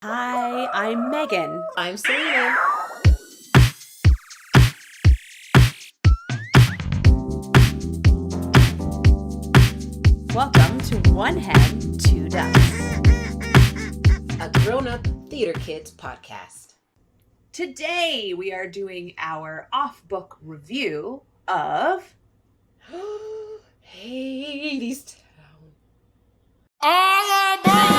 Hi, I'm Megan. I'm Selena. Welcome to One Head, Two Ducks, a grown-up theater kids podcast. Today we are doing our off-book review of Hadestown. All aboard!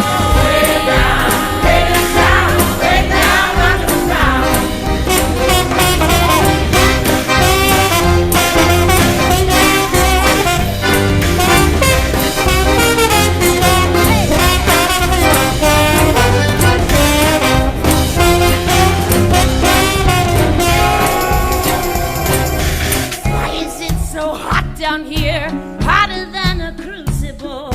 Way down, way down, underground. Why is it so hot down here? Hotter than a crucible.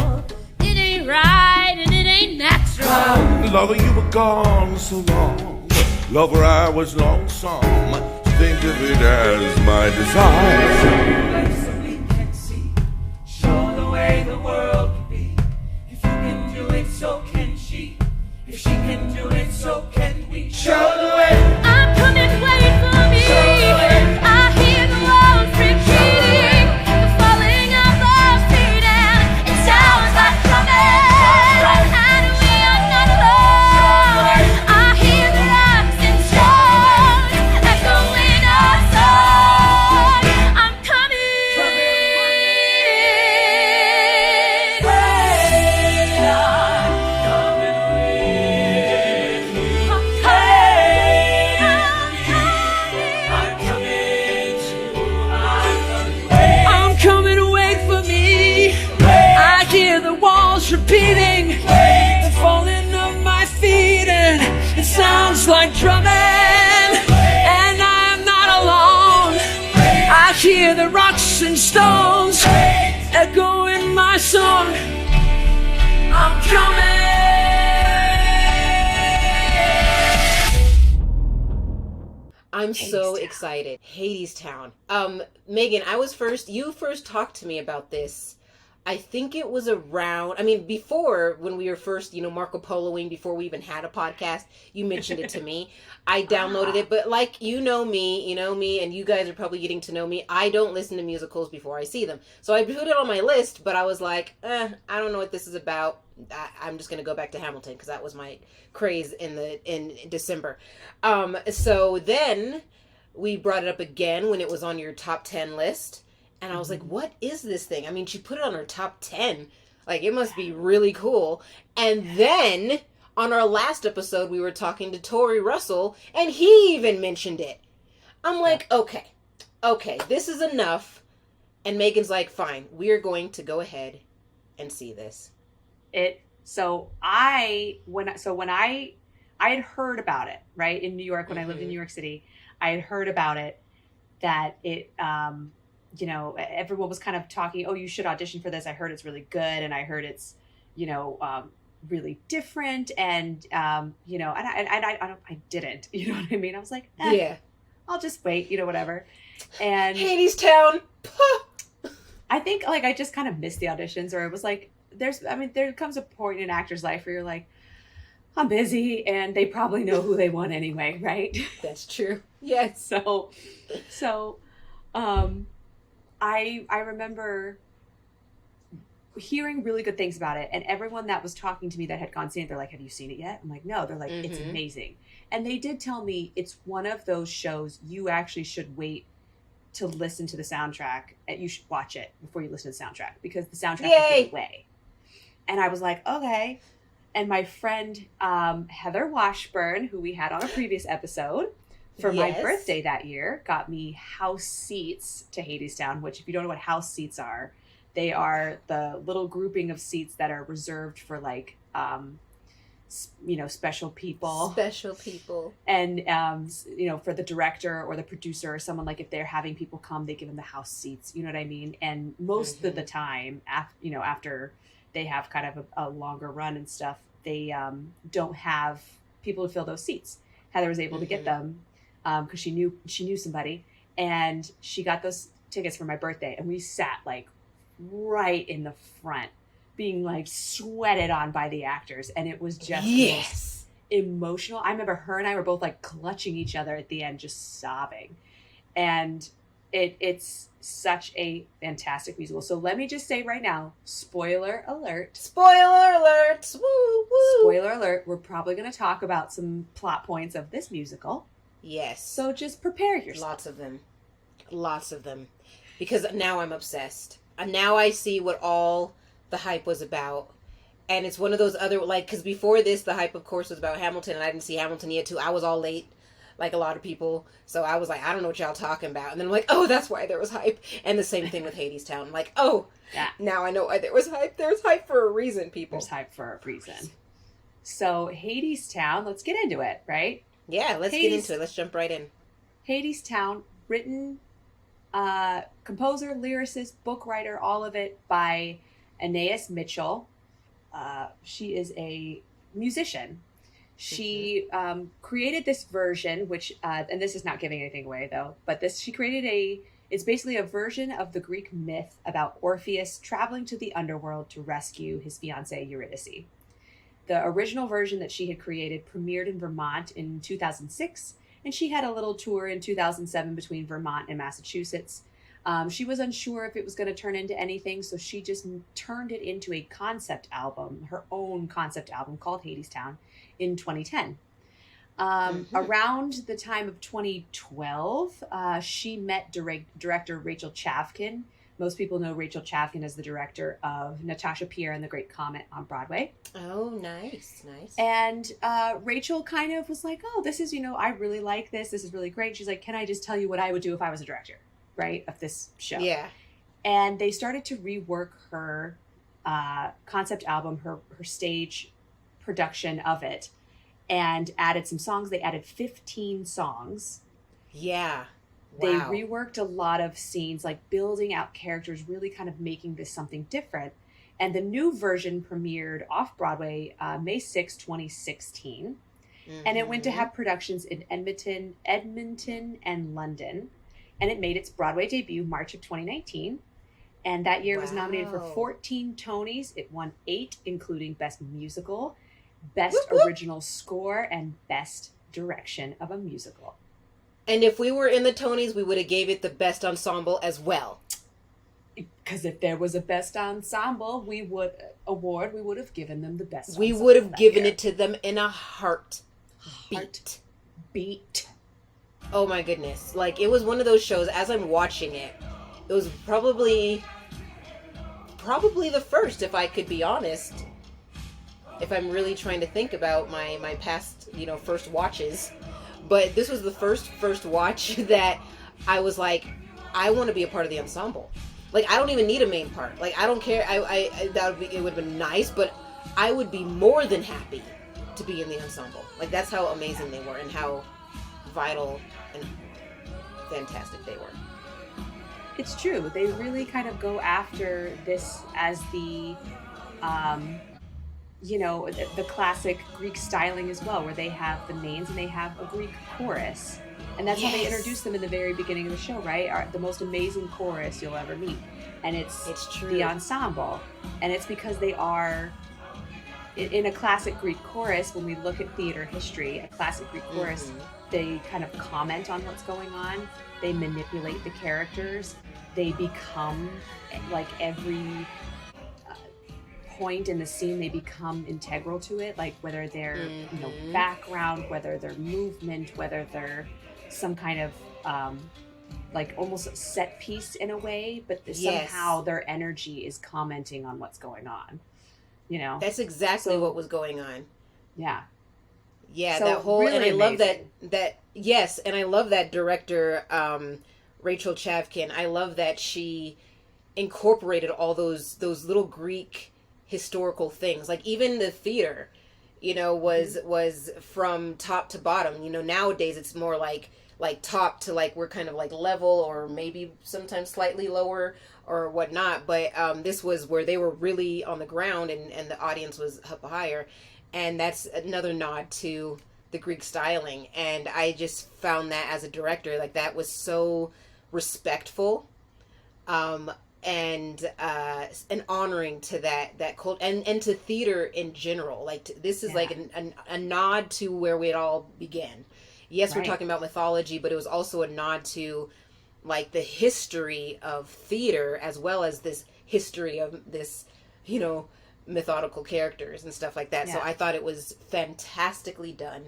It ain't right and it ain't natural. Lover, you were gone so long. Lover, I was lonesome. Think of it as my desire. So we can see, show the way the world can be. If you can do it, so can she. If she can do it, so can we. Show the way. I'm coming, wait for me. I hear the walls repeating, the falling of the feet, and it sounds like drumming. And we are not alone. I hear the rocks and stones echoing our song. I'm coming. I'm coming, wait for me. I hear the walls repeating, the falling of my feet, and it sounds like drumming. And I'm not alone. I hear the rocks and stones echoing my song. I'm coming. I'm so excited. Hadestown. Megan, you first talked to me about this. I think it was before, when we were first, Marco Poloing, before we even had a podcast, you mentioned it to me. I downloaded it, but like, you know me, and you guys are probably getting to know me. I don't listen to musicals before I see them. So I put it on my list, but I was like, I don't know what this is about. I'm just going to go back to Hamilton, because that was my craze in December. So then we brought it up again when it was on your top 10 list. And I was like, what is this thing? I mean, she put it on her top 10. Like, it must be really cool. And then on our last episode, we were talking to Tori Russell, and he even mentioned it. I'm like, okay, this is enough. And Megan's like, fine, we are going to go ahead and see this. When I had heard about it, right, in New York, when I lived in New York City, I had heard about it, that it, everyone was kind of talking, oh, you should audition for this. I heard it's really good. And I heard it's, really different. And, I didn't, you know what I mean? I was like, Yeah. I'll just wait, whatever. And Hadestown. I think I just kind of missed the auditions, or it was like, there comes a point in an actor's life where you're like, I'm busy, and they probably know who they want anyway, right? That's true. Yes. So, I remember hearing really good things about it, and everyone that was talking to me that had gone see it, they're like, have you seen it yet? I'm like, no. They're like, it's amazing. And they did tell me it's one of those shows you actually should wait to listen to the soundtrack, and you should watch it before you listen to the soundtrack, because the soundtrack will give it away. And I was like, okay. And my friend Heather Washburn, who we had on a previous episode, for my birthday that year, got me house seats to Hadestown, which, if you don't know what house seats are, they are the little grouping of seats that are reserved for special people. Special people. And, for the director or the producer or someone, like, if they're having people come, they give them the house seats, you know what I mean? And most of the time, after they have kind of a longer run and stuff, they don't have people to fill those seats. Heather was able to get them because she knew somebody, and she got those tickets for my birthday, and we sat like right in the front, being like sweated on by the actors, and it was just emotional. I remember her and I were both like clutching each other at the end, just sobbing. And it's such a fantastic musical. So let me just say right now, spoiler alert. Spoiler alert! Woo, woo! Spoiler alert, we're probably going to talk about some plot points of this musical. Yes. So just prepare yourself. Lots of them. Lots of them. Because now I'm obsessed. And now I see what all the hype was about. And it's one of those other, like, because before this, the hype, of course, was about Hamilton, and I didn't see Hamilton yet, too. I was all late, like a lot of people. So I was like, I don't know what y'all talking about. And then I'm like, oh, that's why there was hype. And the same thing with Hadestown. I'm like, oh, yeah. Now I know why there was hype. There's hype for a reason, people. There's hype for a reason. So Hadestown, let's get into it, right? Yeah, let's get into it. Let's jump right in. Hadestown, written, composer, lyricist, book writer, all of it by Anais Mitchell. She is a musician. She created this version, which, and this is not giving anything away though, but she created it's basically a version of the Greek myth about Orpheus traveling to the underworld to rescue his fiancée Eurydice. The original version that she had created premiered in Vermont in 2006, and she had a little tour in 2007 between Vermont and Massachusetts. She was unsure if it was going to turn into anything, so she just turned it into a concept album, her own concept album called Hadestown in 2010. Around the time of 2012, she met director Rachel Chavkin. Most people know Rachel Chavkin as the director of Natasha Pierre and the Great Comet on Broadway. Oh, nice, nice. And Rachel kind of was like, oh, this is, I really like this. This is really great. She's like, can I just tell you what I would do if I was a director, right, of this show? Yeah. And they started to rework her concept album, her stage production of it, and added some songs. They added 15 songs. Yeah. Wow. They reworked a lot of scenes, like building out characters, really kind of making this something different. And the new version premiered off Broadway May 6, 2016. Mm-hmm. And it went to have productions in Edmonton, and London. And it made its Broadway debut March of 2019. And that year was nominated for 14 Tonys. It won 8, including Best Musical, Best Original Score, and Best Direction of a Musical. And if we were in the Tonys, we would have gave it the Best Ensemble as well. Because if there was a Best Ensemble, we would have given them the Best We Ensemble would have given year. it to them in a heartbeat. Oh my goodness. Like, it was one of those shows, as I'm watching it, it was probably the first, if I could be honest. If I'm really trying to think about my past, first watches. But this was the first watch that I was like, I want to be a part of the ensemble. Like, I don't even need a main part. Like, I don't care. It would have been nice, but I would be more than happy to be in the ensemble. Like, that's how amazing they were and how vital and fantastic they were. It's true. They really kind of go after this as the the classic Greek styling as well, where they have the mains and they have a Greek chorus. And that's how they introduce them in the very beginning of the show, right? The most amazing chorus you'll ever meet. And it's true. The ensemble. And it's because they are, in a classic Greek chorus, when we look at theater history, a classic Greek chorus, they kind of comment on what's going on. They manipulate the characters. They become, like, every point in the scene, they become integral to it, like whether they're background, whether they're movement, whether they're some kind of like almost set piece in a way, but somehow their energy is commenting on what's going on. That's exactly what was going on. Yeah so that whole really and I love amazing. and I love that director Rachel Chavkin. I love that she incorporated all those little Greek historical things. Like, even the theater, was from top to bottom. Nowadays it's more like top to, like, we're kind of like level, or maybe sometimes slightly lower or whatnot. But this was where they were really on the ground and the audience was up higher. And that's another nod to the Greek styling. And I just found that as a director, like, that was so respectful. and an honoring to that cult and to theater in general. Like this is like a nod to where we all began. Yes, we're talking about mythology, but it was also a nod to like the history of theater, as well as this history of this, you know, mythological characters and stuff like that. So I thought it was fantastically done,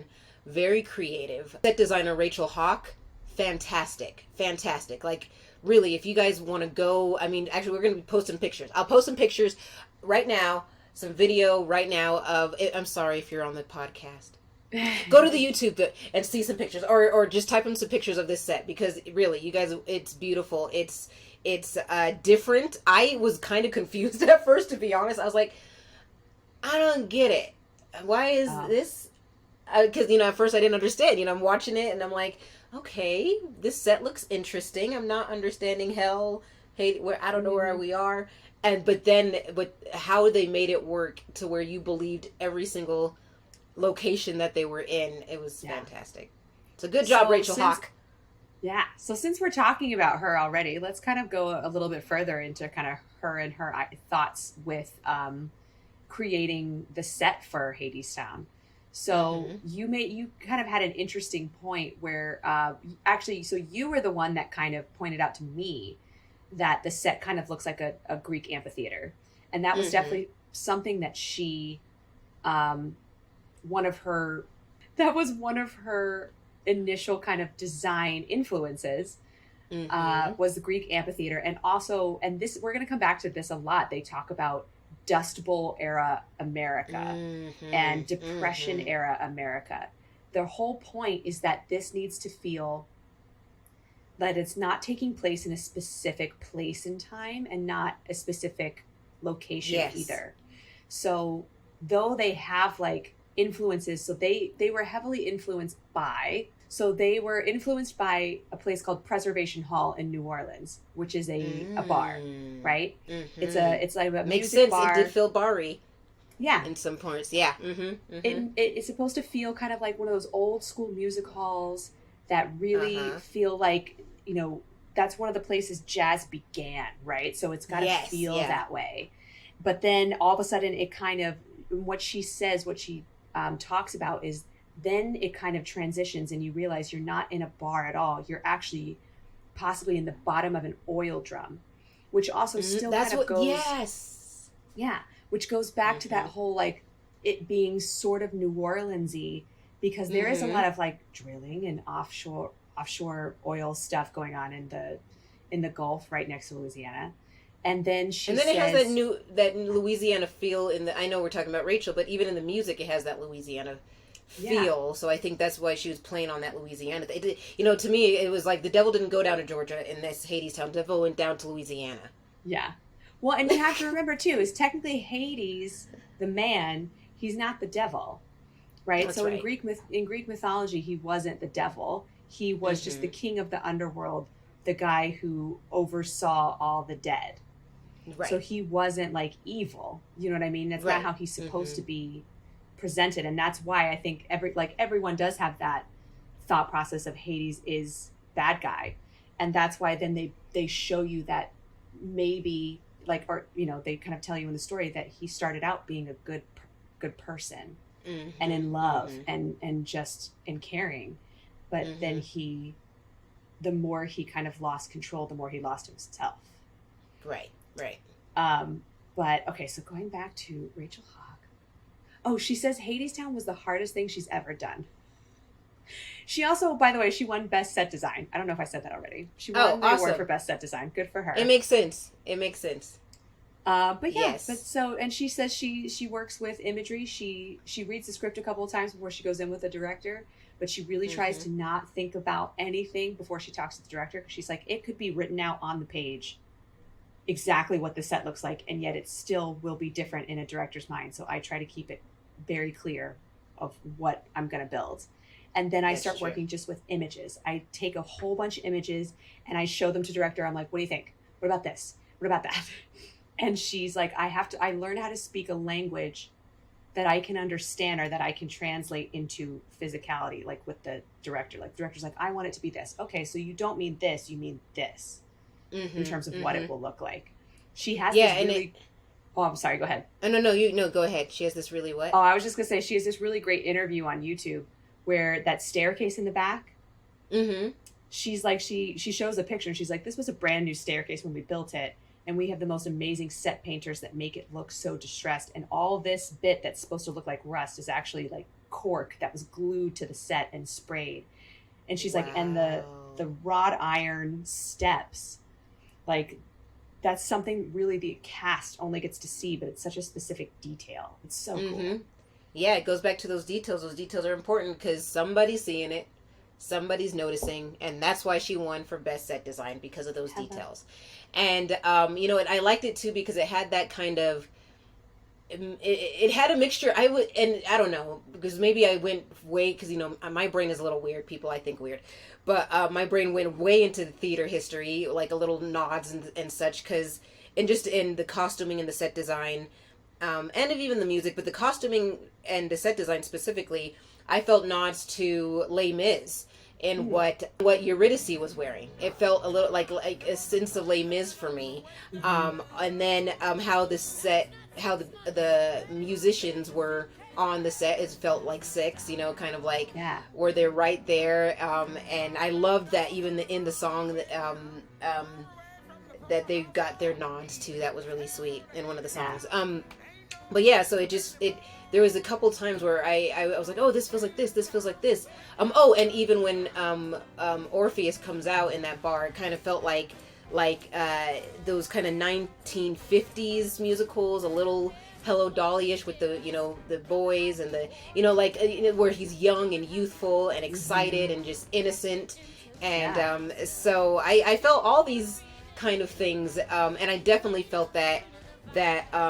very creative. Set designer Rachel Hauck, fantastic. Like, really, if you guys want to go, I mean, actually, we're going to be posting pictures. I'll post some pictures right now, some video right now of it. I'm sorry if you're on the podcast. Go to the YouTube and see some pictures, or just type in some pictures of this set, because really, you guys, it's beautiful. It's different. I was kind of confused at first, to be honest. I was like, I don't get it. Why is this? Because, you know, at first I didn't understand. You know, I'm watching it and I'm like, okay, this set looks interesting. I'm not understanding where I don't know where we are. But how they made it work to where you believed every single location that they were in, it was fantastic. So good job, Rachel Hauck. Yeah. So since we're talking about her already, let's kind of go a little bit further into kind of her and her thoughts with creating the set for Hadestown. So you kind of had an interesting point where actually, so you were the one that kind of pointed out to me that the set kind of looks like a Greek amphitheater. And that was definitely something that she, one of her initial kind of design influences was the Greek amphitheater. And also, and this, we're going to come back to this a lot. They talk about Dust Bowl era America and Depression era America. Their whole point is that this needs to feel that it's not taking place in a specific place in time and not a specific location either. So though they have like influences, so they were heavily influenced by, a place called Preservation Hall in New Orleans, which is a bar, right? It's like a makes music sense. bar. It did feel bar-y. Yeah. In some parts, yeah. It's supposed to feel kind of like one of those old school music halls that really feel like, you know, that's one of the places jazz began, right? So it's got to feel that way. But then all of a sudden it kind of, what she talks about is then it kind of transitions and you realize you're not in a bar at all. You're actually possibly in the bottom of an oil drum, which also still goes... Yeah, which goes back to that whole, like, it being sort of New Orleans-y, because there is a lot of, like, drilling and offshore oil stuff going on in the Gulf right next to Louisiana. And then it has that Louisiana feel I know we're talking about Rachel, but even in the music, it has that Louisiana feel. Yeah. So I think that's why she was playing on that Louisiana. You know, to me, it was like the devil didn't go down to Georgia in this Hadestown. The devil went down to Louisiana. Yeah. Well, and you have to remember too, is technically Hades, the man, he's not the devil, right? That's in Greek mythology, he wasn't the devil. He was just the king of the underworld, the guy who oversaw all the dead. Right. So he wasn't like evil. You know what I mean? That's not how he's supposed to be presented. And that's why I think everyone does have that thought process of Hades is bad guy. And that's why then they show you that maybe like, or, you know, they kind of tell you in the story that he started out being a good person and in love and just in caring. But then the more he kind of lost control, the more he lost himself. Right. But okay, so going back to Rachel Hauck. Oh, she says Hadestown was the hardest thing she's ever done. She also, by the way, she won Best Set Design. I don't know if I said that already. She won the award for Best Set Design. Good for her. It makes sense. But yeah, and she says she works with imagery. She reads the script a couple of times before she goes in with the director, but she really tries to not think about anything before she talks to the director, because she's like, it could be written out on the page exactly what the set looks like, and yet it still will be different in a director's mind. So I try to keep it very clear of what I'm going to build. And then I start working just with images. I take a whole bunch of images and I show them to director. I'm like, what do you think? What about this? What about that? And she's like, I learn how to speak a language that I can understand or that I can translate into physicality, like with the director. Like the director's like, I want it to be this. Okay, so you don't mean this, you mean this in terms of what it will look like. She has this really... Oh, I'm sorry. Go ahead. Oh, no, go ahead. She has this really what? Oh, I was just going to say, she has this really great interview on YouTube where that staircase in the back, she's like, she shows a picture and she's like, this was a brand new staircase when we built it. And we have the most amazing set painters that make it look so distressed. And all this bit that's supposed to look like rust is actually like cork that was glued to the set and sprayed. And she's like, and the wrought iron steps, like, that's something really the cast only gets to see, but it's such a specific detail. It's so cool. Yeah, it goes back to those details. Those details are important because somebody's seeing it, somebody's noticing, and that's why she won for Best Set Design, because of those details. And, and I liked it too because it had that kind of, it had a mixture. I don't know, because maybe I went way, because, my brain is a little weird. People, I think, weird. But my brain went way into the theater history, like a little nods and such, and just in the costuming and the set design, and even the music, but the costuming and the set design specifically, I felt nods to Les Mis and what Eurydice was wearing. It felt a little like a sense of Les Mis for me. And then how the musicians were on the set, it felt like Six, kind of like where they're right there. And I loved that even in the song that they got their nods to. That was really sweet in one of the songs. But yeah, so there was a couple times where I was like, oh, this feels like this feels like this. And even when Orpheus comes out in that bar, it kind of felt like those kind of 1950s musicals, a little Hello Dolly-ish with the the boys and the where he's young and youthful and excited and just innocent, and so I felt all these kind of things, and I definitely felt that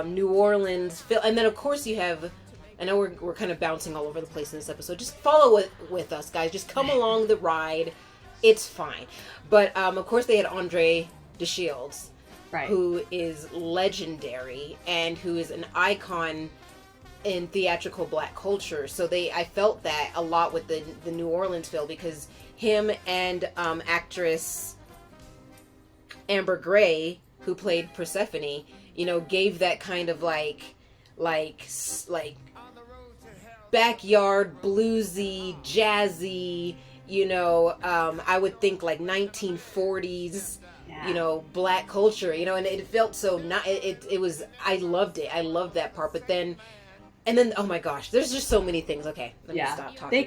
New Orleans feel. And then of course you have, I know we're kind of bouncing all over the place in this episode, just follow with us, guys, just come along the ride, it's fine. But of course they had Andre de Shields, right, who is legendary and who is an icon in theatrical Black culture. So I felt that a lot with the New Orleans feel, because him and actress Amber Gray, who played Persephone, gave that kind of like backyard bluesy, jazzy, I would think like 1940s, Black culture, and it felt so not, it was, I loved it. I loved that part. But then, oh my gosh, there's just so many things. Okay, let me stop talking. They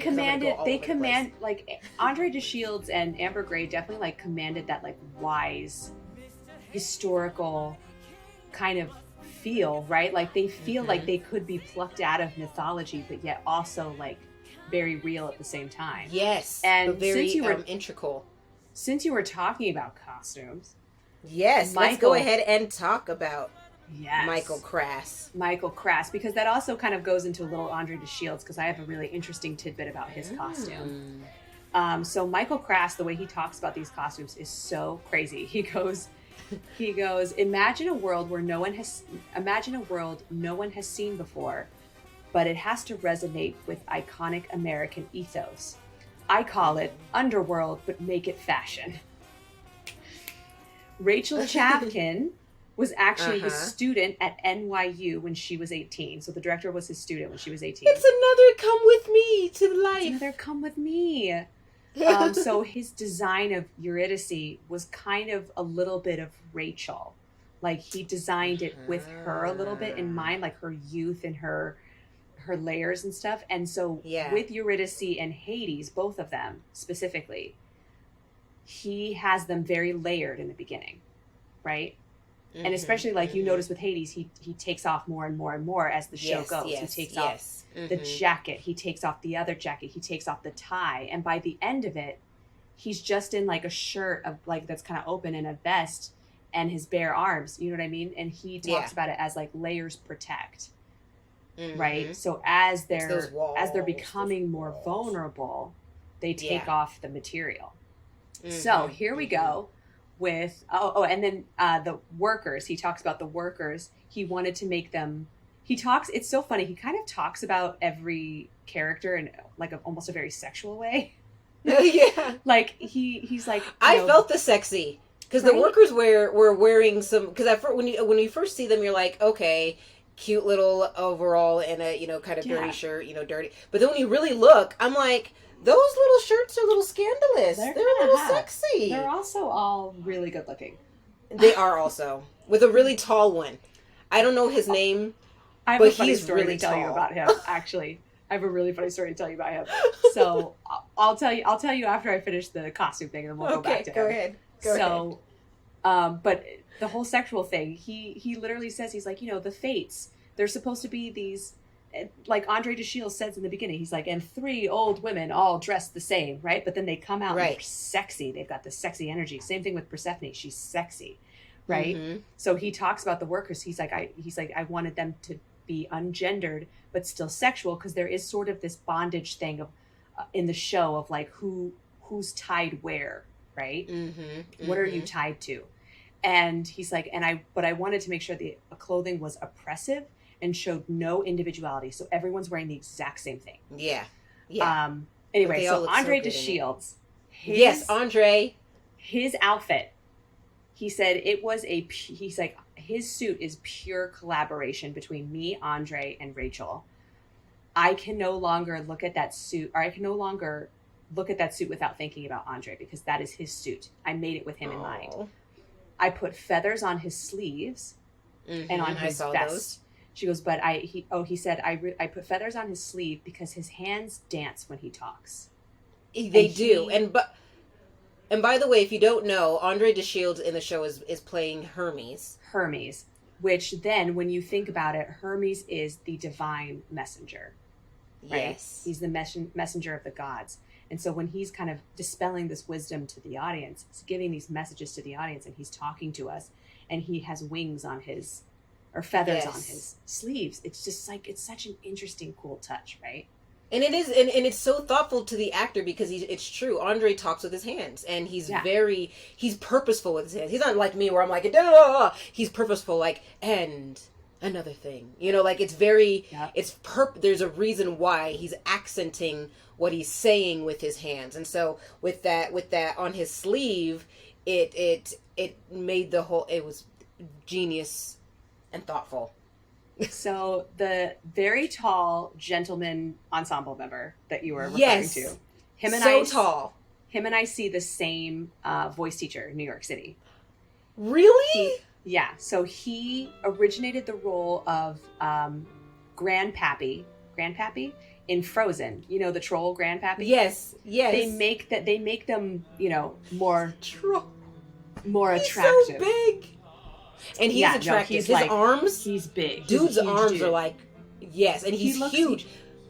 command like Andre de Shields and Amber Gray definitely like commanded that like wise, historical kind of feel, right? Like they feel like they could be plucked out of mythology, but yet also like very real at the same time. Yes, and very integral. Since you were talking about costumes, yes, let's go ahead and talk about Michael Krass, because that also kind of goes into a little Andre de Shields, because I have a really interesting tidbit about his costume. So Michael Krass, the way he talks about these costumes is so crazy. He goes, imagine a world no one has seen before, but it has to resonate with iconic American ethos. I call it underworld, but make it fashion. Rachel Chavkin was actually his student at NYU when she was 18. So the director was his student when she was 18. It's another come with me to life. It's another come with me. So his design of Eurydice was kind of a little bit of Rachel. Like he designed it with her a little bit in mind, like her youth and her layers and stuff. And so with Eurydice and Hades, both of them specifically, he has them very layered in the beginning, right? And especially like you notice with Hades, he takes off more and more and more as the show goes. He takes off the jacket, he takes off the other jacket, he takes off the tie, and by the end of it, he's just in like a shirt of like that's kind of open and a vest and his bare arms, you know what I mean? And he talks about it as like layers protect. Right? So as they're becoming more vulnerable, they take off the material. So here we go with and then the workers. He talks about the workers. He wanted to make them. It's so funny. He kind of talks about every character in like almost a very sexual way. Yeah. Like he's like, I felt the sexy. Because the workers were wearing some, because when you first see them, you're like, okay, cute little overall and a, kind of dirty shirt, dirty. But then when you really look, I'm like, those little shirts are a little scandalous. They're a little sexy. They're also all really good looking. They are also. With a really tall one. I don't know his name, I have a funny story to tell you about him, actually. I have a really funny story to tell you about him. So I'll tell you after I finish the costume thing, and then we'll go back to him. Go ahead. Go ahead. But the whole sexual thing, he literally says, he's like, the fates, they're supposed to be these, like Andre DeShields says in the beginning, he's like, and 3 old women all dressed the same, right? But then they come out and they're sexy. They've got this sexy energy. Same thing with Persephone. She's sexy, right? Mm-hmm. So he talks about the workers. He's like, I wanted them to be ungendered, but still sexual, because there is sort of this bondage thing of in the show of like who's tied where, right? Mm-hmm. What are you tied to? And he's like, but I wanted to make sure the clothing was oppressive and showed no individuality. So everyone's wearing the exact same thing. Yeah. Anyway, so Andre DeShields. Andre. His outfit, he said he's like, his suit is pure collaboration between me, Andre, and Rachel. I can no longer look at that suit, or I can no longer look at that suit without thinking about Andre, because that is his suit. I made it with him in mind. I put feathers on his sleeves and on his vest. Those. She goes, but he said, I put feathers on his sleeve because his hands dance when he talks. They do. And by the way, if you don't know, Andre DeShields in the show is playing Hermes. Which then, when you think about it, Hermes is the divine messenger. Right? Yes. He's the messenger of the gods. And so when he's kind of dispelling this wisdom to the audience, he's giving these messages to the audience, and he's talking to us, and he has wings on his, or feathers on his sleeves. It's just like, it's such an interesting, cool touch, right? And it is, and it's so thoughtful to the actor, because it's true. Andre talks with his hands, and he's he's purposeful with his hands. He's not like me where I'm like, da, da, da. He's purposeful, like, and another thing, like it's very, there's a reason why he's accenting what he's saying with his hands. And so with that on his sleeve, it made the whole, it was genius and thoughtful. So the very tall gentleman ensemble member that you were referring to, him and I see the same voice teacher in New York City. Really? So he originated the role of Grandpappy in Frozen. You know, the troll Grandpappy? Yes. They make them, more attractive. He's so big. And he's attractive. His arms, he's big. Dude's arms are like, and he's huge.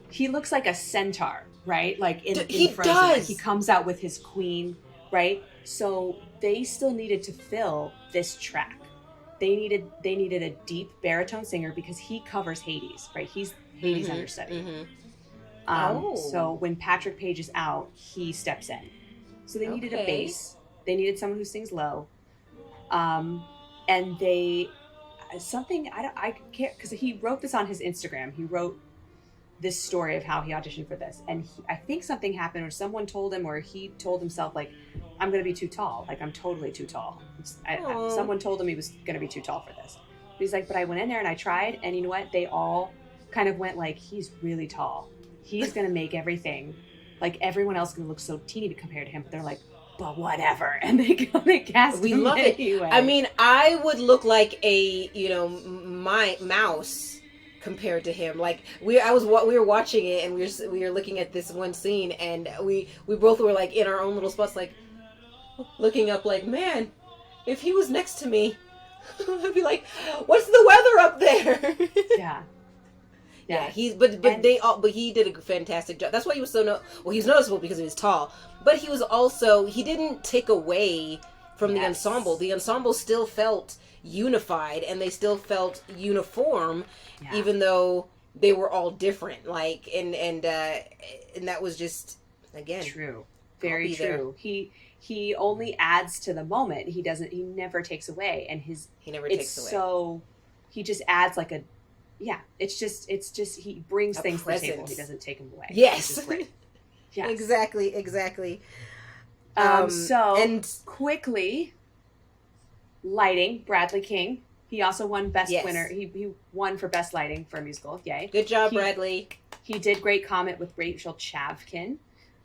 He looks like a centaur, right? Like in he Frozen, does. like he comes out with his queen, right? So they still needed to fill this track. They needed a deep baritone singer, because he covers Hades, right? He's Hades' understudy. So when Patrick Page is out, he steps in. So they needed a bass. They needed someone who sings low. And I can't, because he wrote this on his Instagram. He wrote this story of how he auditioned for this. And I think something happened, or someone told him, or he told himself, like, I'm going to be too tall. Like, I'm totally too tall. Someone told him he was going to be too tall for this. But he's like, but I went in there and I tried. And you know what? They all kind of went like, he's really tall. He's going to make everything, like, everyone else is going to look so teeny compared to him. But they're like, but whatever, and they cast we him love anyway. It. I mean, I would look like a my mouse compared to him. Like we were watching it, and we were looking at this one scene, and we both were like in our own little spots, like looking up, like, man, if he was next to me, I'd be like, what's the weather up there? Yeah, but he did a fantastic job. That's why he was so he's noticeable, because he was tall, but he was also, he didn't take away from the ensemble. The ensemble still felt unified, and they still felt uniform, even though they were all different. Like, and that was just, again, true, very true. He only adds to the moment. He never takes away, and he never takes away. So he just adds like it's just he brings things to the table. He doesn't take them away. Yes. Yes. Exactly. So, and quickly, Lighting, Bradley King. He also won Best Yes. Winner. He won for Best Lighting for a musical. Yay. Good job, Bradley. He did Great Comet with Rachel Chavkin.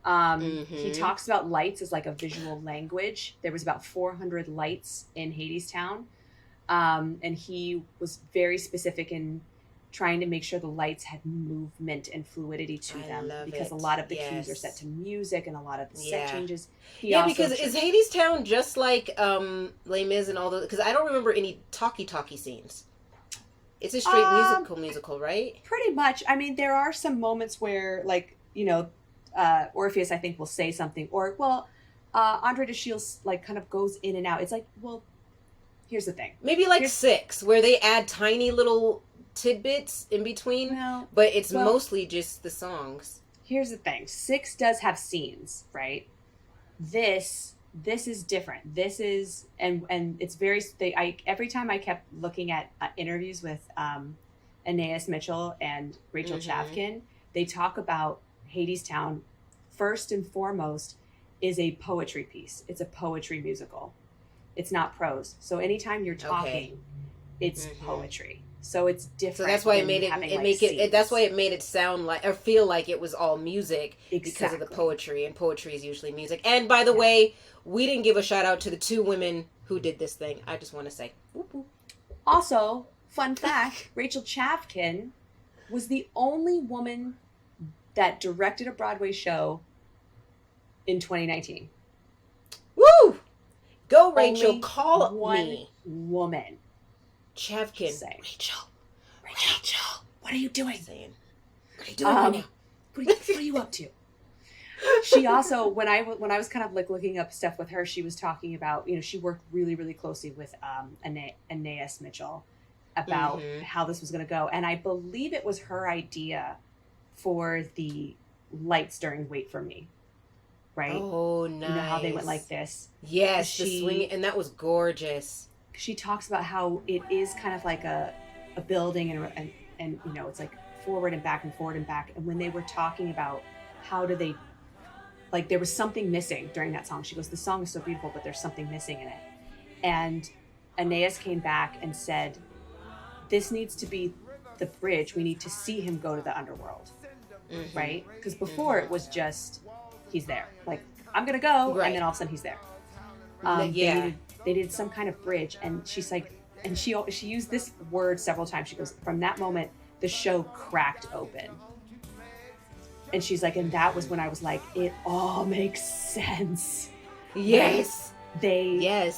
He talks about lights as like a visual language. There was about 400 lights in Hadestown. And he was very specific in trying to make sure the lights had movement and fluidity to them, because a lot of the cues are set to music and a lot of the set changes. Because is Hadestown just like Les Mis and all those? Because I don't remember any talkie scenes. It's a straight musical, right? Pretty much. I mean, there are some moments where, like, you know, Orpheus, I think, will say something, or Andre de Shields like kind of goes in and out. It's like, well, here's the thing. Maybe like 6, where they add tiny little tidbits in between, but it's mostly just the songs. Here's the thing. 6 does have scenes, right? This is different. This is, and it's very, every time I kept looking at interviews with Anais Mitchell and Rachel Chavkin, they talk about Hadestown, first and foremost, is a poetry piece. It's a poetry musical. It's not prose. So anytime you're talking, it's poetry. So it's different. So that's why it made that's why it made it sound like, or feel like it was all music, because of the poetry, and poetry is usually music. And by the way, we didn't give a shout out to the 2 women who did this thing. I just want to say. Whoop, whoop. Also, fun fact, Rachel Chavkin was the only woman that directed a Broadway show in 2019. Woo! Go, Rachel. Only Call one me. Woman. Chavkin. Rachel, what are you doing? What are you doing right now? What are you up to? She also, when I was kind of like looking up stuff with her, she was talking about, you know, she worked really, really closely with Anais Mitchell about how this was going to go. And I believe it was her idea for the lights during Wait For Me. Right? Oh, nice. You know how they went like this? Yes, the swing, and that was gorgeous. She talks about how it is kind of like a building, and you know, it's like forward and back and forward and back. And when they were talking about how do they, like, there was something missing during that song. She goes, the song is so beautiful, but there's something missing in it. And Anais came back and said, this needs to be the bridge. We need to see him go to the underworld, right? Because before it was just, he's there. Like, I'm going to go, and then all of a sudden he's there. They did some kind of bridge, and she's like, and she used this word several times. She goes, from that moment, the show cracked open. And she's like, and that was when I was like, it all makes sense. Yes. Right?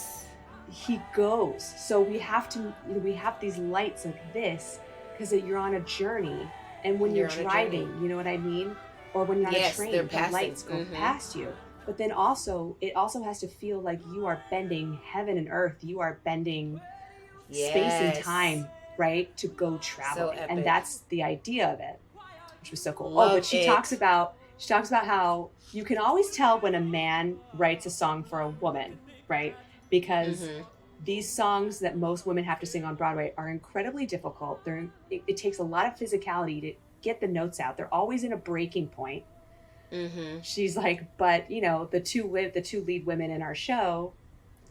He goes. So we have these lights like this, because you're on a journey. And when you're driving, you know what I mean? Or when you're on a train, the lights go past you. But then also, it also has to feel like you are bending heaven and earth. You are bending space and time, right? To go traveling. So and that's the idea of it, which was so cool. But she talks about how you can always tell when a man writes a song for a woman, right? Because these songs that most women have to sing on Broadway are incredibly difficult. It takes a lot of physicality to get the notes out. They're always in a breaking point. She's like, but you know, the two lead women in our show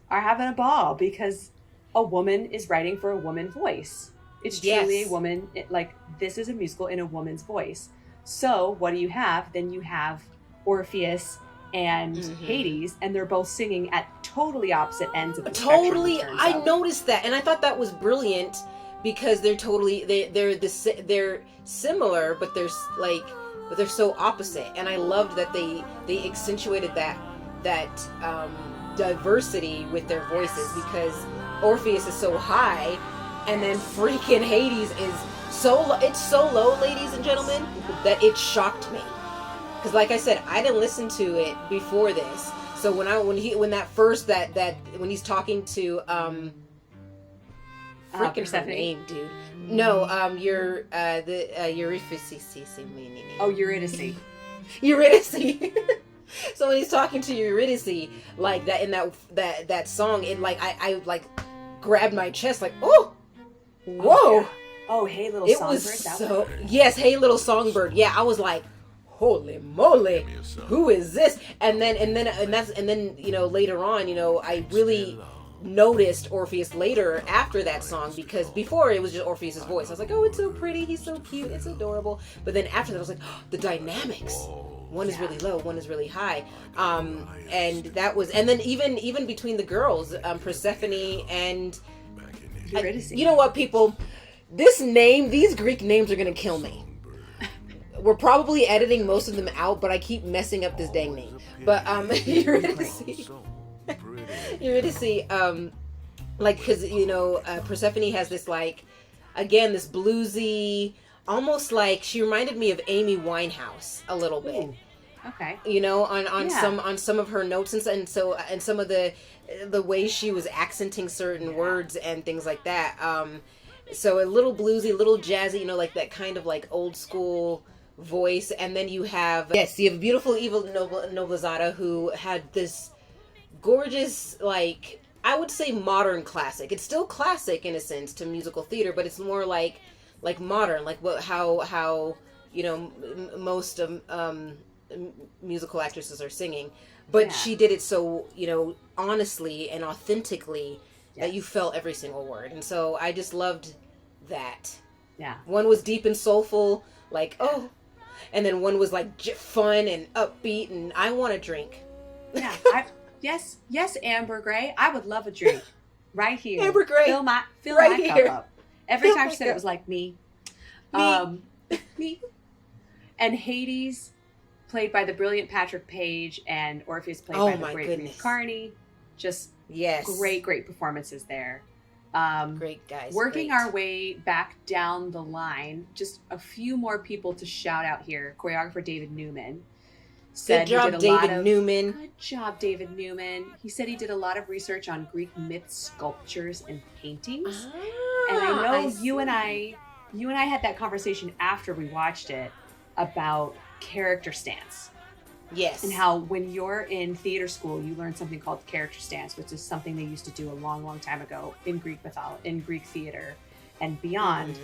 are having a ball because a woman is writing for a woman voice. It's truly a woman. Like, this is a musical in a woman's voice. So what do you have? Then you have Orpheus and Hades, and they're both singing at totally opposite ends of the spectrum. I noticed that, and I thought that was brilliant because they're similar, but they're so opposite. And I loved that they accentuated that diversity with their voices, because Orpheus is so high, and then freaking Hades is so low. It's so low, ladies and gentlemen, that it shocked me. Because like I said, I didn't listen to it before this. So when he's talking to freaking her name, dude. No, Eurydice. Oh, Eurydice. Eurydice. So when he's talking to Eurydice, like that in that song, it like I like grabbed my chest, like, oh, whoa. Oh, Hey Little Songbird. Yes, Hey Little Songbird. Yeah, I was like, holy moly, who is this? And then you know, later on, you know, I really noticed Orpheus later after that song, because before it was just Orpheus's voice. I was like, oh, it's so pretty, he's so cute, it's adorable. But then after that, I was like, oh, the dynamics. One is really low, one is really high. And that was, and then even between the girls, Persephone and Eurydice. you know what, people? These Greek names are gonna kill me. We're probably editing most of them out, but I keep messing up this dang name. But Eurydice, like, because Persephone has this, like, again, this bluesy, almost like, she reminded me of Amy Winehouse a little bit. Ooh, okay. On some of her notes and some of the way she was accenting certain words and things like that. So a little bluesy, little jazzy, like that kind of like old school voice. And then you have beautiful Eva Noblezada, who had this gorgeous, like, I would say modern classic. It's still classic in a sense to musical theater, but it's more like modern, like how most musical actresses are singing. But she did it so, honestly and authentically that you felt every single word. And so I just loved that. Yeah. One was deep and soulful, like, oh, and then one was like fun and upbeat, and I want a drink. Yeah. Yes, Amber Gray. I would love a drink right here. Amber Gray. Fill my here. cup up. Every time she said it was like me. Me. And Hades, played by the brilliant Patrick Page, and Orpheus, played by the great Reeve Carney. Just great performances there. Great guys. Working our way back down the line, just a few more people to shout out here. Choreographer David Neumann. Good job, David Neumann. Good job, David Neumann. He said he did a lot of research on Greek myth sculptures and paintings. And I know you and I had that conversation after we watched it about character stance. Yes. And how when you're in theater school, you learn something called character stance, which is something they used to do a long, long time ago in Greek mythology, in Greek theater and beyond,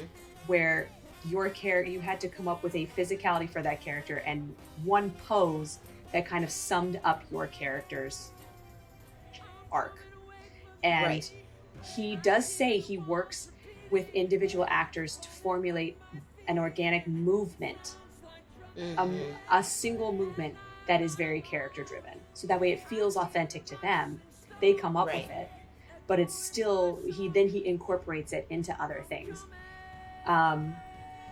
where you had to come up with a physicality for that character and one pose that kind of summed up your character's arc. And he does say he works with individual actors to formulate an organic movement, a single movement that is very character driven. So that way it feels authentic to them. They come up with it, but it's still, he incorporates it into other things.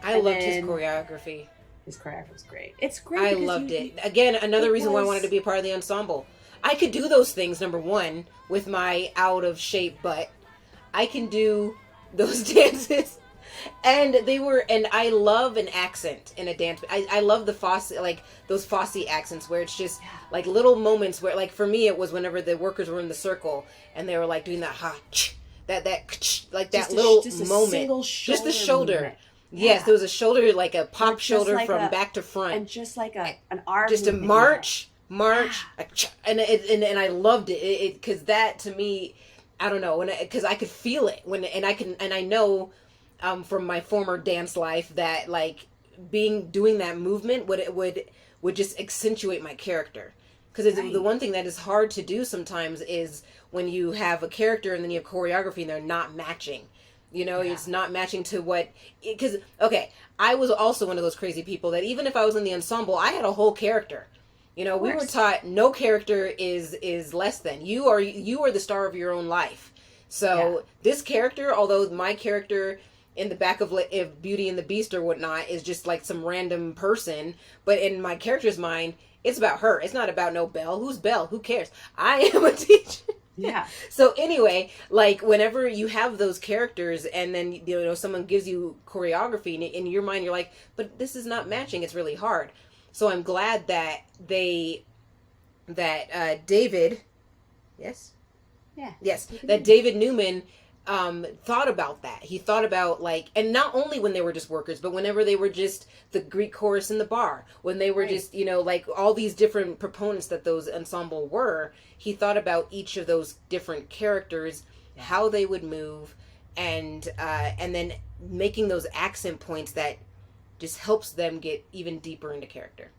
I loved his choreography. His choreography was great. It's great. I loved it. Again, another reason why I wanted to be a part of the ensemble. I could do those things, number one, with my out of shape butt. I can do those dances. And I love an accent in a dance. I love the Fosse, like those Fosse accents where it's just like little moments where, like, for me, it was whenever the workers were in the circle and they were like doing that that little moment. Just the shoulder. Movement. Yes, there was a shoulder, like a pop shoulder like from back to front. And just like an arm. Just a march, and I loved it because that to me, I don't know, because I could feel it I know from my former dance life that like doing that movement would just accentuate my character. Because the one thing that is hard to do sometimes is when you have a character and then you have choreography and they're not matching. It's not matching to what, because, I was also one of those crazy people that even if I was in the ensemble, I had a whole character. We were taught no character is less than. You are the star of your own life. So this character, although my character in the back of Beauty and the Beast or whatnot is just like some random person, but in my character's mind, it's about her. It's not about no Belle. Who's Belle? Who cares? I am a teacher. Yeah. So anyway, like whenever you have those characters and then, someone gives you choreography and in your mind, you're like, but this is not matching. It's really hard. So I'm glad that David, yes? Yeah. Yes. That David Neumann thought about that. He thought about and not only when they were just workers, but whenever they were just the Greek chorus in the bar, when they were just, all these different proponents that those ensemble were, he thought about each of those different characters, how they would move, and then making those accent points that just helps them get even deeper into character.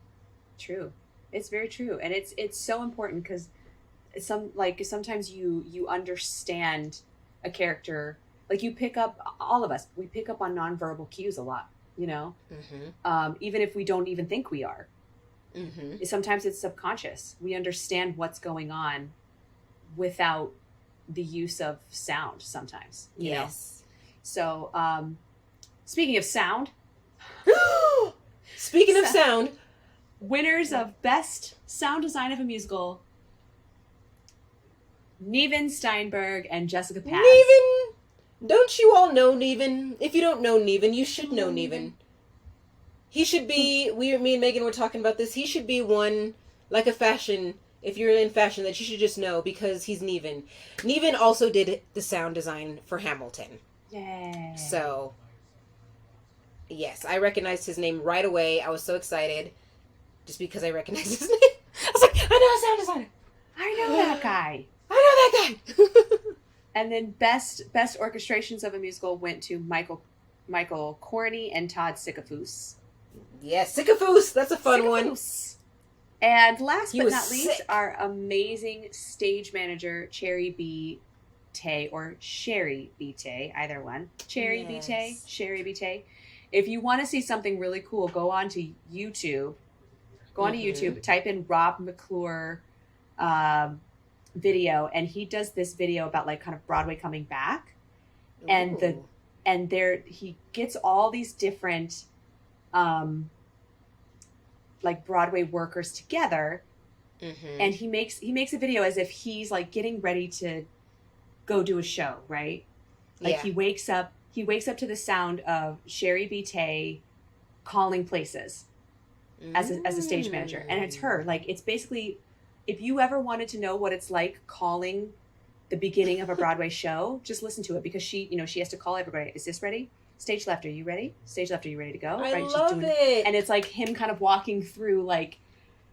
True. It's very true. And it's so important because sometimes you understand a character, like you pick up, all of us, we pick up on nonverbal cues a lot, you know, even if we don't even think we are. Sometimes it's subconscious. We understand what's going on without the use of sound sometimes, you know? So speaking of sound, speaking of sound, winners of Best Sound Design of a Musical, Nevin Steinberg and Jessica Paz. Nevin! Don't you all know Nevin? If you don't know Nevin, you should know Nevin. He should be, me and Megan were talking about this, he should be one, like a fashion, if you're in fashion, that you should just know, because he's Nevin. Nevin also did the sound design for Hamilton. Yay. So, yes, I recognized his name right away. I was so excited, just because I recognized his name. I was like, I know a sound designer. I know that guy. I know that guy. And then best orchestrations of a musical went to Michael Chorney and Todd Sickafoose. Yes, Sickafoose. That's a fun one. And last He but was not least, sick. our amazing stage manager, Cherie B. Tay, or Cherie B. Tay, either one. Cherie B. Tay, Cherie B. Tay. If you want to see something really cool, go on to YouTube. Go on to YouTube, type in Rob McClure video, and he does this video about like kind of Broadway coming back. Ooh. And he gets all these different like Broadway workers together, and he makes a video as if he's like getting ready to go do a show, right? Like he wakes up to the sound of Cherie B. Tay calling places as a stage manager, and it's her. Like, it's basically, if you ever wanted to know what it's like calling the beginning of a Broadway show, just listen to it, because she has to call everybody. Is this ready? Stage left, are you ready? Stage left, are you ready to go? I love it. And it's like him kind of walking through, like,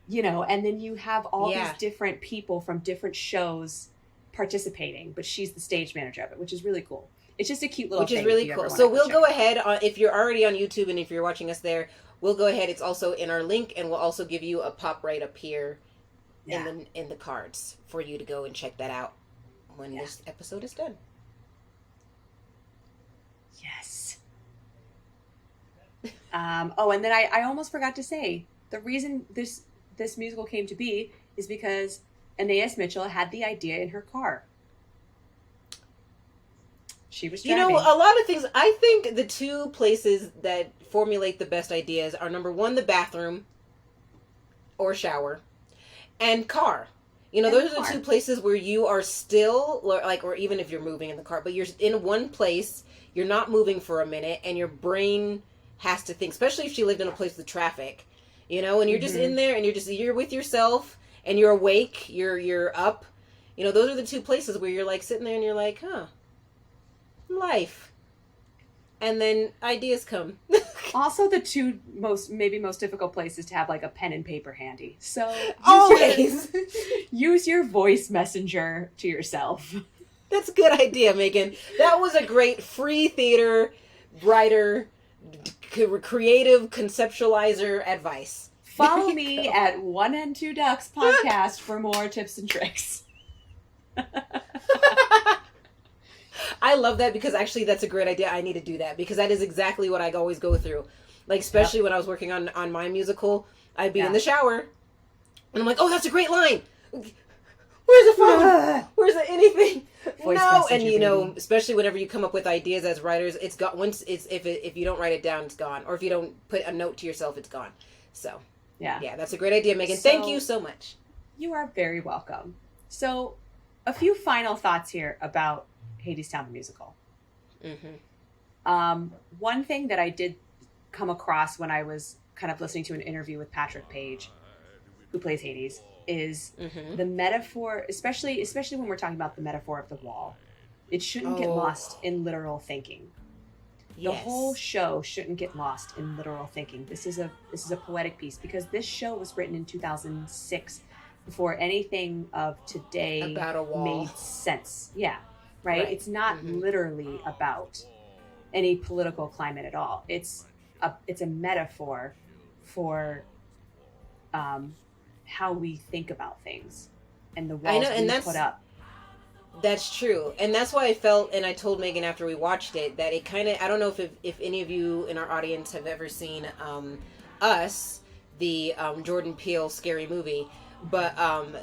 and then you have all these different people from different shows participating, but she's the stage manager of it, which is really cool. It's just a cute little thing. Which is really cool. So we'll go ahead, if you're already on YouTube and if you're watching us there, we'll go ahead. It's also in our link, and we'll also give you a pop right up here in the cards for you to go and check that out when this episode is done. Yes. And then I almost forgot to say, the reason this musical came to be is because Anais Mitchell had the idea in her car. She was driving. A lot of things, I think the two places that formulate the best ideas are, number one, the bathroom or shower, and car. Those are the two places where you are still, or even if you're moving in the car, but you're in one place, you're not moving for a minute, and your brain has to think, especially if she lived in a place with traffic, and you're just in there, and you're with yourself, and you're awake, you're up. Those are the two places where you're like sitting there and you're like, huh, life. And then ideas come. Also, the two most difficult places to have like a pen and paper handy. So always use your voice messenger to yourself. That's a good idea, Megan. That was a great free theater writer, creative conceptualizer advice. Follow me at One and Two Ducks podcast for more tips and tricks. I love that, because actually that's a great idea. I need to do that, because that is exactly what I always go through. Like, especially when I was working on my musical, I'd be in the shower, and I'm like, oh, that's a great line. Where's the phone? Where's the anything? Voice no, messenger, and baby. Especially whenever you come up with ideas as writers, it's got if you don't write it down, it's gone, or if you don't put a note to yourself, it's gone. So yeah, that's a great idea, Megan. Thank you so much. You are very welcome. So, a few final thoughts here about Hadestown the musical. One thing that I did come across when I was kind of listening to an interview with Patrick Page, who plays Hades, is the metaphor, especially when we're talking about the metaphor of the wall. It shouldn't get lost in literal thinking. The whole show shouldn't get lost in literal thinking. This is a poetic piece, because this show was written in 2006, before anything of today about a wall made sense. Yeah. Right? It's not literally about any political climate at all. It's a metaphor for how we think about things. and the walls we put up. That's true. And that's why I felt, and I told Megan after we watched it, that it kind of, I don't know if any of you in our audience have ever seen Us, the Jordan Peele scary movie. But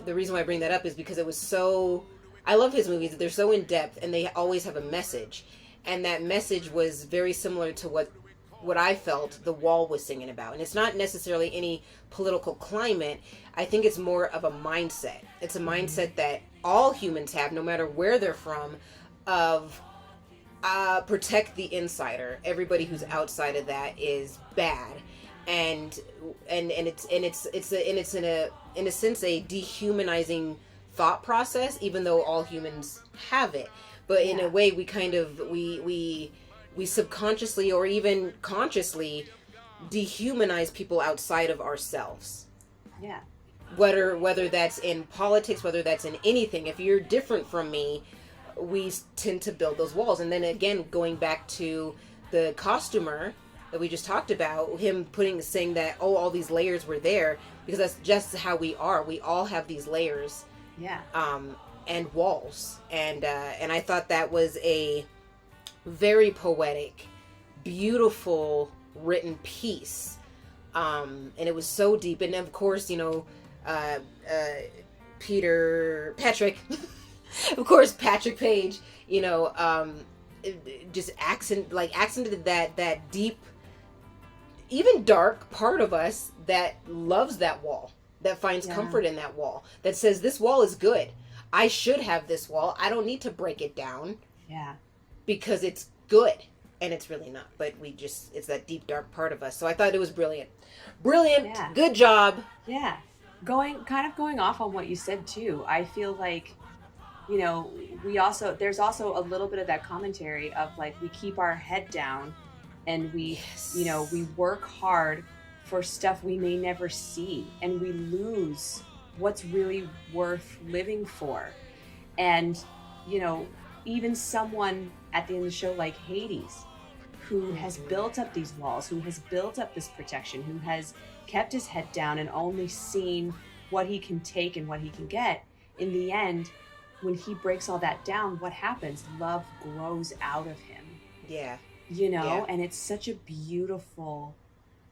the reason why I bring that up is because it was so, I love his movies. They're so in depth and they always have a message. And that message was very similar to what I felt The Wall was singing about. And it's not necessarily any political climate. I think it's more of a mindset. It's a mindset that all humans have, no matter where they're from, of protect the insider. Everybody who's outside of that is bad. And it's in a sense a dehumanizing thought process, even though all humans have it. But in a way, we kind of we subconsciously or even consciously dehumanize people outside of ourselves. Yeah. Whether that's in politics, whether that's in anything. If you're different from me, we tend to build those walls. And then again, going back to the costumer that we just talked about, him saying that, oh, all these layers were there, because that's just how we are. We all have these layers. Yeah. And walls. And I thought that was a very poetic, beautiful written piece. And it was so deep. And of course, Patrick, of course, Patrick Page, just accented that deep, even dark part of us that loves that wall, that finds comfort in that wall, that says this wall is good. I should have this wall. I don't need to break it down. Yeah. Because it's good. And it's really not. But it's that deep, dark part of us. So I thought it was brilliant. Brilliant. Yeah. Good job. Yeah. Going off on what you said too, I feel like, there's also a little bit of that commentary of like, we keep our head down and we work hard for stuff we may never see, and we lose what's really worth living for. And, even someone at the end of the show like Hades, who has built up these walls, who has built up this protection, who has kept his head down and only seen what he can take and what he can get, in the end, when he breaks all that down, what happens? Love grows out of him. Yeah. And it's such a beautiful,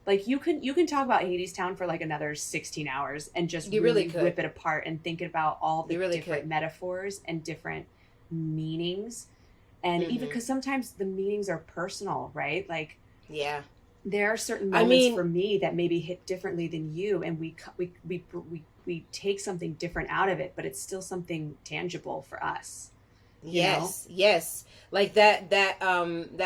like, you can talk about Hadestown for like another 16 hours and just really rip it apart and think about all the different metaphors and different meanings. And even because sometimes the meanings are personal, right? Like, yeah, there are certain moments for me that maybe hit differently than you, and we take something different out of it, but it's still something tangible for us. Yes. Like that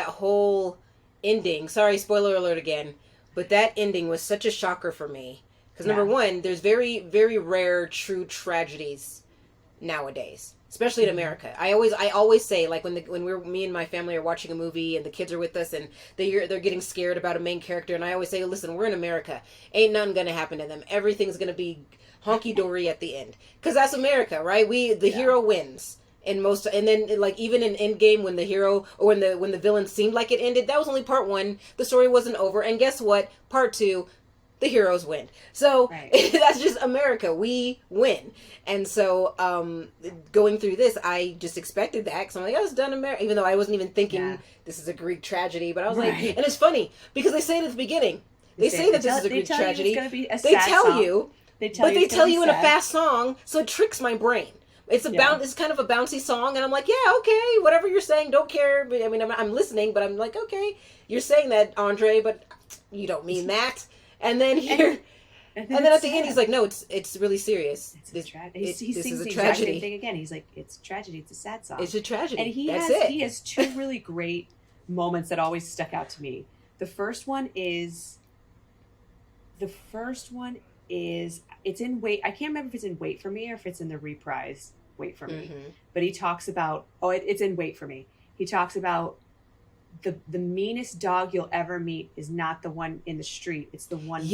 whole ending. Sorry, spoiler alert again, but that ending was such a shocker for me. Because number one, there's very, very rare true tragedies nowadays, especially in America. I always say, like, when me and my family are watching a movie and the kids are with us and they're getting scared about a main character, and I always say, listen, we're in America. Ain't nothing gonna happen to them. Everything's gonna be honky dory at the end, because that's America, right? The hero wins. And then like even in Endgame, when the hero or when the villain seemed like it ended, that was only part one. The story wasn't over, and guess what? Part two, the heroes win. So that's just America. We win. And so going through this, I just expected that, because I'm like, oh, it's done America, even though I wasn't even thinking this is a Greek tragedy. But I was like, and it's funny because they say it at the beginning. They say that this is a Greek tragedy. They tell you, but they tell you in a fast song, so it tricks my brain. It's it's kind of a bouncy song, and I'm like, yeah, okay, whatever you're saying, don't care. But I mean, I'm listening, but I'm like, okay, you're saying that, Andre, but you don't mean that. And then and then at the end, he's like, no, it's really serious. He sings the exact same thing again. He's like, it's a tragedy. It's a sad song. It's a tragedy. And he has two really great moments that always stuck out to me. The first one is it's in Wait. I can't remember if it's in Wait for Me or if it's in the reprise Wait for Me. But he talks about, it's in Wait for Me. He talks about the meanest dog you'll ever meet is not the one in the street. It's the one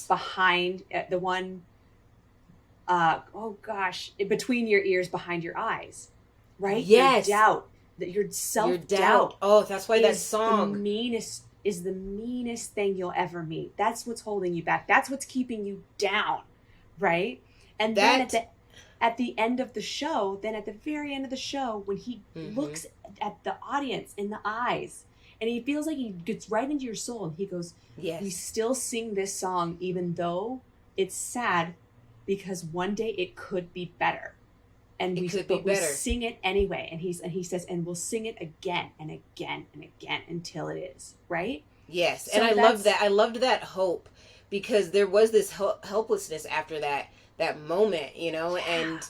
behind the one. Between your ears, behind your eyes, right? Yes. Your doubt, your self-doubt. Oh, that's why that song is the meanest thing you'll ever meet. That's what's holding you back. That's what's keeping you down, right? And then at the end of the show, then at the very end of the show, when he looks at the audience in the eyes, and he feels like he gets right into your soul, and he goes, yes, we still sing this song even though it's sad, because one day it could be better. And we sing it anyway. And he says, and we'll sing it again and again and again until it is, right? Yes. So and I love that. I loved that hope, because there was this helplessness after that moment, you know, and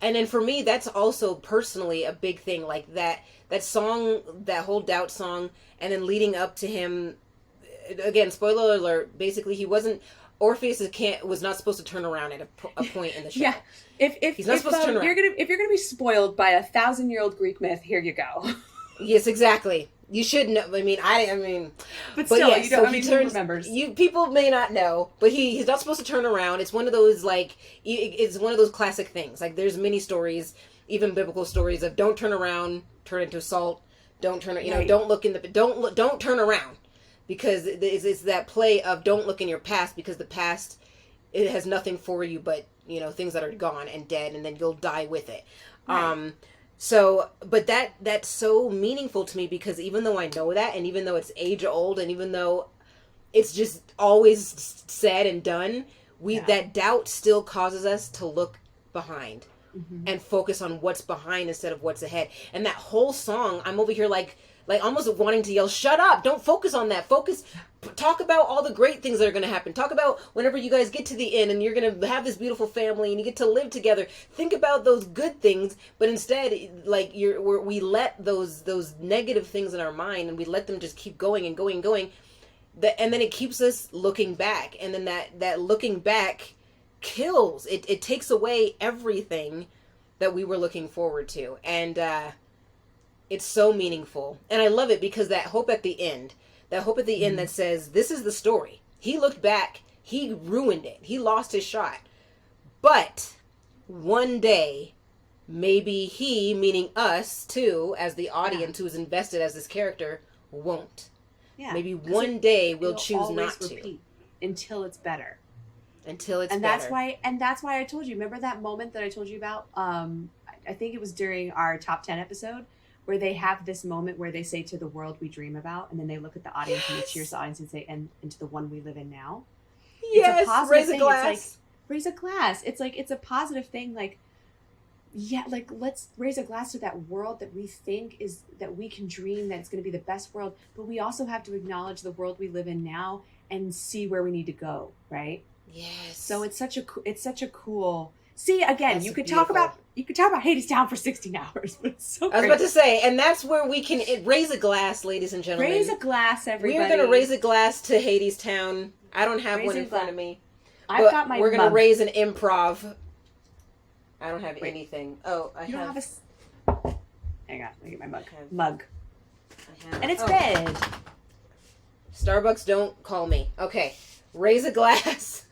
then for me, that's also personally a big thing, like that song, that whole Doubt song, and then leading up to him, again, spoiler alert, basically Orpheus was not supposed to turn around at a point in the show. Yeah. If he's not supposed to turn around. If you're gonna be spoiled by 1,000-year-old Greek myth, here you go. Yes, exactly. You should know. I mean, but still, yes, you don't. So Who remembers? People may not know, but he's not supposed to turn around. It's one of those it's one of those classic things. Like there's many stories, even biblical stories of don't turn around, turn into salt. Don't turn. Don't look in the. Don't turn around, because it's that play of don't look in your past, because the past, it has nothing for you but things that are gone and dead, and then you'll die with it. Right. So, but that's so meaningful to me, because even though I know that, and even though it's age old, and even though it's just always said and done, that doubt still causes us to look behind and focus on what's behind instead of what's ahead. And that whole song, I'm over here like almost wanting to yell, shut up, don't focus on that. Talk about all the great things that are going to happen. Talk about whenever you guys get to the end and you're going to have this beautiful family and you get to live together. Think about those good things, but instead, we let those negative things in our mind, and we let them just keep going and going and going. And then it keeps us looking back, and then that looking back kills. It takes away everything that we were looking forward to, and it's so meaningful. And I love it, because that hope at the end. That hope at the end that says, this is the story. He looked back. He ruined it. He lost his shot. But one day, maybe he, meaning us too, as the audience who is invested as this character, won't. Yeah. Maybe one day we'll choose not to. Until it's better. Until it's better. That's why I told you. Remember that moment that I told you about? I think it was during our top 10 episode, where they have this moment where they say, to the world we dream about, and then they look at the audience and they cheers the audience and say, and into the one we live in now. Yes, it's a positive raise a thing. glass. It's like, raise a glass. It's a positive thing. Let's raise a glass to that world that we think that we can dream that it's going to be the best world, but we also have to acknowledge the world we live in now and see where we need to go, right? Yes. So it's such a cool. See, again, you could talk about Hadestown for 16 hours, but it's so great. I was about to say, and that's where we can raise a glass, ladies and gentlemen. Raise a glass, everybody. We are going to raise a glass to Hadestown. I don't have one in front of me. I've got my We're going to raise an improv. I don't have anything. Oh, you don't have a... Hang on, let me get my mug. And it's red. Starbucks, don't call me. Okay, raise a glass.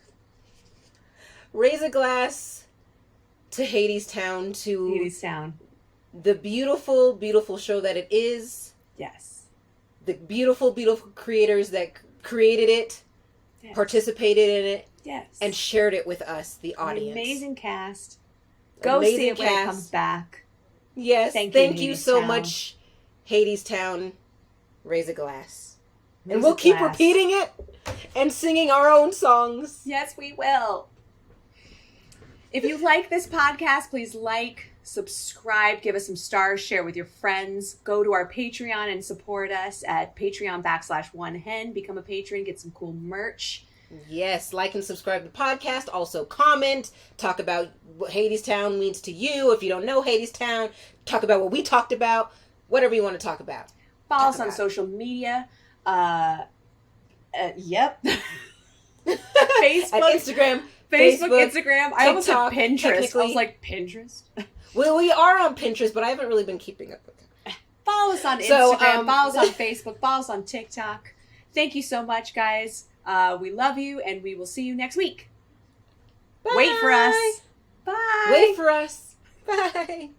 Raise a glass to Hadestown, the beautiful, beautiful show that it is. Yes. The beautiful, beautiful creators that created it, participated in it, and shared it with us, the audience. An amazing cast. Go see it when it comes back. Yes. Thank you so much, Hadestown. Raise a glass. And we'll keep repeating it and singing our own songs. Yes, we will. If you like this podcast, please subscribe, give us some stars, share with your friends. Go to our Patreon and support us at Patreon.com/OneHen. Become a patron, get some cool merch. Yes, like and subscribe to the podcast. Also comment, talk about what Hadestown means to you. If you don't know Hadestown, talk about what we talked about. Whatever you want to talk about. Follow us on social media. Yep. Facebook. Instagram. Facebook, Instagram. I almost said Pinterest. I was like, Pinterest? Well, we are on Pinterest, but I haven't really been keeping up with it. Follow us on Instagram. Follow us on Facebook. Follow us on TikTok. Thank you so much, guys. We love you, and we will see you next week. Bye. Wait for us. Bye. Wait for us. Bye.